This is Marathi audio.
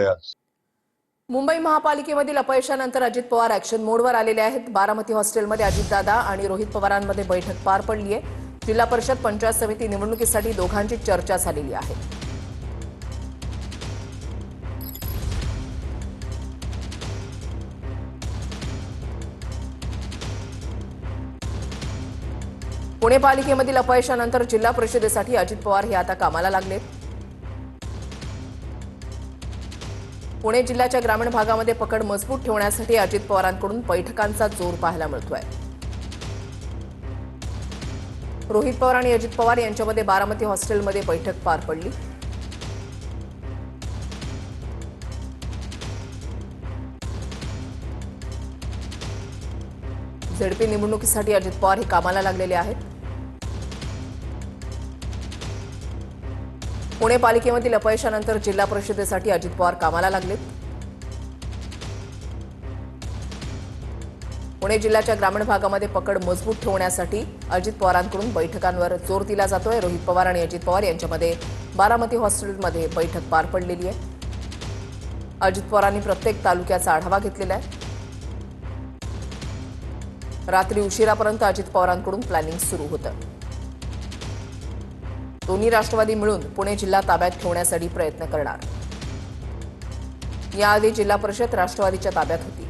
आज मुंबई महापालिकेमधील अपयशानंतर अजित पवार ऍक्शन मोडवर आलेले आहेत। बारामती हॉस्टेलमध्ये अजितदादा आणि रोहित पवारांमध्ये बैठक पार पडली आहे। जिल्हा परिषद पंचायत समिती निवडणुकीसाठी दोघांची चर्चा झालेली आहे। पुणे पालिकेमधील अपयशानंतर जिल्हा परिषदेसाठी अजित पवार हे आता कामाला लागले। पुणे जिल्ह्याच्या ग्रामीण भागामध्ये पकड मजबूत ठेवण्यासाठी अजित पवारांकडून बैठकांचा जोर पाहायला मिळतोय। रोहित पवार आणि अजित पवार यांच्यामध्ये बारामती हॉस्टेलमध्ये बैठक पार पडली। झेडपी निवडणुकीसाठी अजित पवार हे कामाला लागलेले आहेत। पुणे पालिकेमधील अपयशानंतर जिल्हा परिषदेसाठी अजित पवार कामाला लागलेत। पुणे जिल्ह्याच्या ग्रामीण भागामध्ये पकड मजबूत ठेवण्यासाठी अजित पवारांकडून बैठकांवर जोर दिला जातोय। रोहित पवार आणि अजित पवार यांच्यामध्ये बारामती हॉस्टेलमध्ये बैठक पार पडलेली आहे। अजित पवारांनी प्रत्येक तालुक्याचा आढावा घेतलेला आहे। रात्री उशिरापर्यंत अजित पवारांकडून प्लॅनिंग सुरू होतं। दोन्ही राष्ट्रवादी मिळून पुणे जिल्हा ताब्यात ठेवण्यासाठी प्रयत्न करणार। याआधी जिल्हा परिषद राष्ट्रवादीच्या ताब्यात होती।